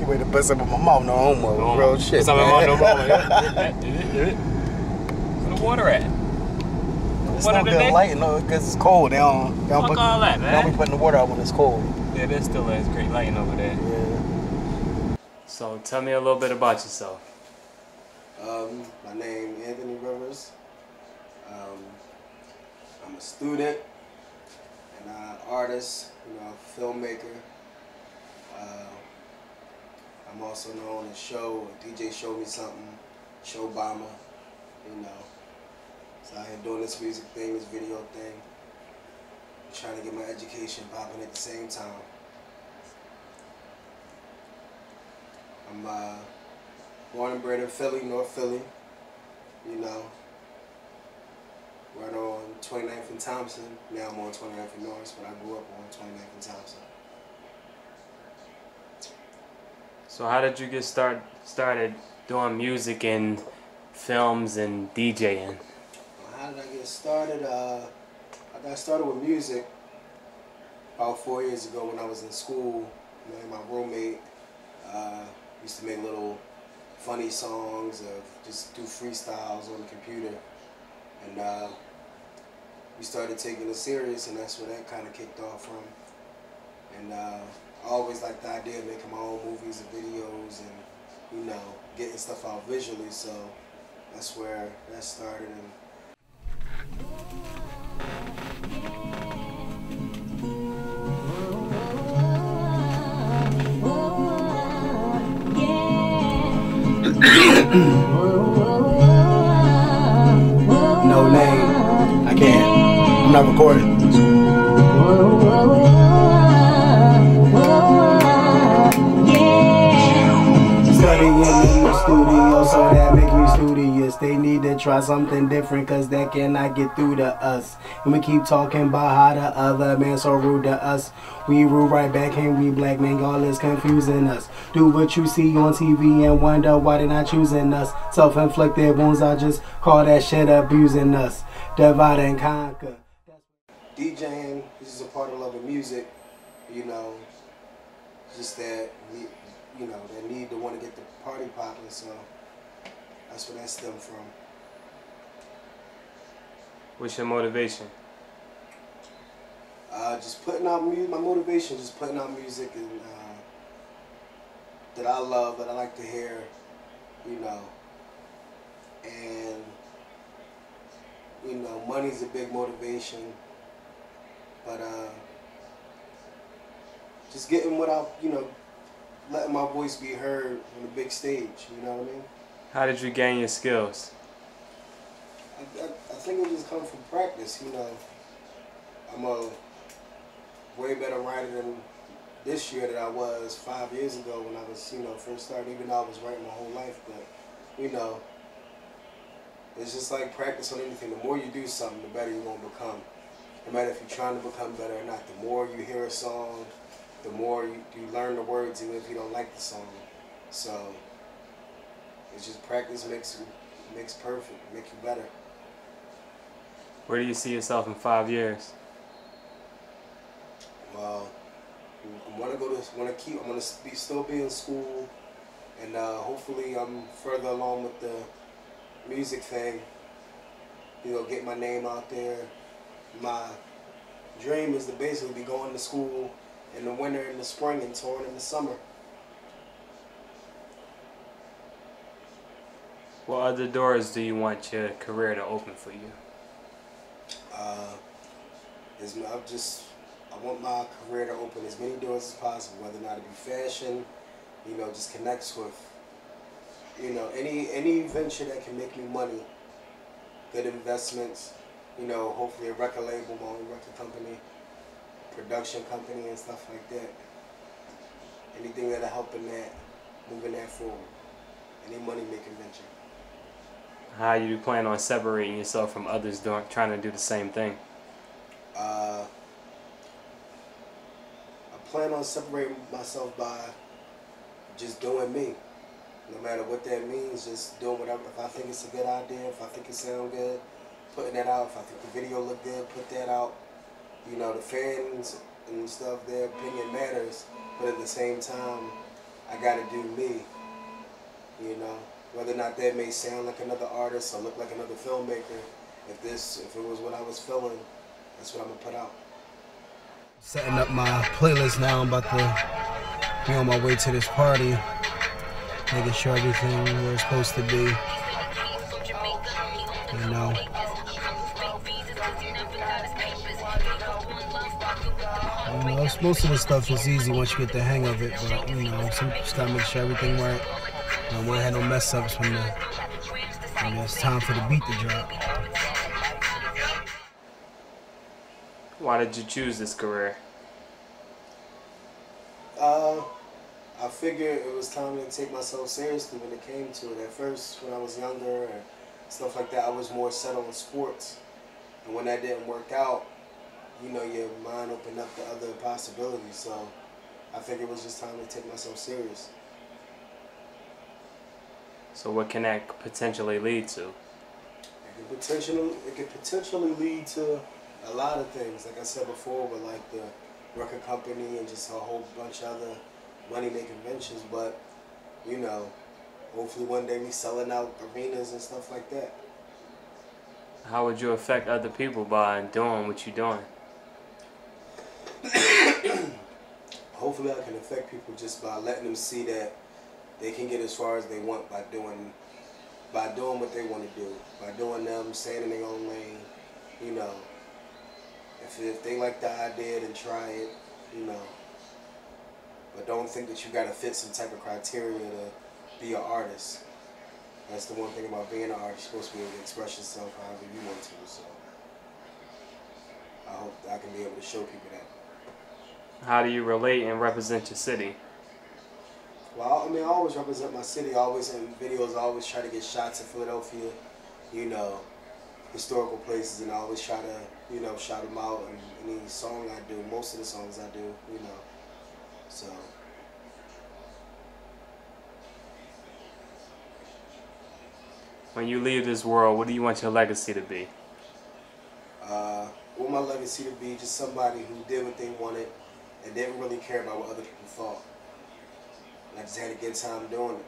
ready to bust up in my mouth no homo. No Real homo. shit. Bust up in my mouth no homo. Where the water at? It's Water no good today? light, no, because it's cold. They don't Fuck put, all that, they don't man. be putting the water out when it's cold. Yeah, there still is great lighting over there. Yeah. So tell me a little bit about yourself. My name is Anthony Rivers. I'm a student and an artist, filmmaker. I'm also known as DJ Show Me Something, Show Bomber, So I here doing this music thing, this video thing, trying to get my education popping at the same time. I'm born and bred in Philly, North Philly, right on 29th and Thompson. Now I'm on 29th and Norris, but I grew up on 29th and Thompson. So how did you get started doing music and films and DJing? How did I get started? I got started with music about 4 years ago when I was in school. Me and my roommate used to make little funny songs or just do freestyles on the computer. And we started taking it serious, and that's where that kind of kicked off from. And I always liked the idea of making my own movies and videos and, getting stuff out visually, so that's where that started. No name. I can't. I'm not recording. Studying in the studio, so that make me studious. They need to try something different, cause that cannot get through to us. And we keep talking about how the other man so rude to us. We rude right back, and we black men, all is confusing us. Do what you see on TV and wonder why they're not choosing us. Self-inflicted wounds, I just call that shit abusing us. Divide and conquer. DJing is just a part of loving music, just that, that need to want to get the party popping, so that's where that stemmed from. What's your motivation? Just putting out music, my motivation, just putting out music and that I love, that I like to hear, and, money's a big motivation, but just getting what I, letting my voice be heard on the big stage, you know what I mean? How did you gain your skills? I think it just comes from practice, I'm a way better writer than this year that I was 5 years ago when I was, first starting, even though I was writing my whole life, but, it's just like practice on anything. The more you do something, the better you're going to become. No matter if you're trying to become better or not, the more you hear a song, the more you learn the words, even if you don't like the song. So it's just practice makes perfect, makes you better. Where do you see yourself in 5 years? Well, I'm gonna still be in school, and hopefully I'm further along with the music thing. Get my name out there. My dream is to basically be going to school in the winter and the spring and touring in the summer. What other doors do you want your career to open for you? I want my career to open as many doors as possible, whether or not it be fashion, just connects with, any venture that can make me money, good investments, hopefully a record label, my own record company, production company and stuff like that. Anything that'll help in that, moving that forward. Any money-making venture. How you plan on separating yourself from others trying to do the same thing? I plan on separating myself by just doing me. No matter what that means, just doing whatever. If I think it's a good idea, if I think it sounds good, putting that out. If I think the video look good, put that out. The fans and stuff, their opinion matters, but at the same time, I gotta do me. You know, whether or not that may sound like another artist or look like another filmmaker, if it was what I was feeling, that's what I'm gonna put out. Setting up my playlist now. I'm about to be on my way to this party, making sure everything where it's supposed to be. You know. Most of the stuff is easy once you get the hang of it, but you know, some just gotta make sure everything right. I don't want to have no mess ups when it's time for the beat to drop. Why did you choose this career? I figured it was time to take myself seriously when it came to it. At first, when I was younger and stuff like that, I was more set on sports. And when that didn't work out, you know, your mind opened up to other possibilities. So I think it was just time to take myself serious. So what can that potentially lead to? It could potentially lead to a lot of things. Like I said before, with like the record company and just a whole bunch of other money-making ventures. But, you know, hopefully one day we selling out arenas and stuff like that. How would you affect other people by doing what you're doing? Hopefully I can affect people just by letting them see that they can get as far as they want by doing what they want to do, by doing them, staying in their own lane, you know. If they like the idea, then try it, you know. But don't think that you got to fit some type of criteria to be an artist. That's the one thing about being an artist. You're supposed to be able to express yourself however you want to. So I hope I can be able to show people that. How do you relate and represent your city? Well, I mean, I always represent my city. Always in videos, I always try to get shots of Philadelphia, you know, historical places, and I always try to, you know, shout them out in any song I do. Most of the songs I do, you know. So. When you leave this world, what do you want your legacy to be? I want my legacy to be just somebody who did what they wanted and didn't really care about what other people thought. And I just had a good time doing it.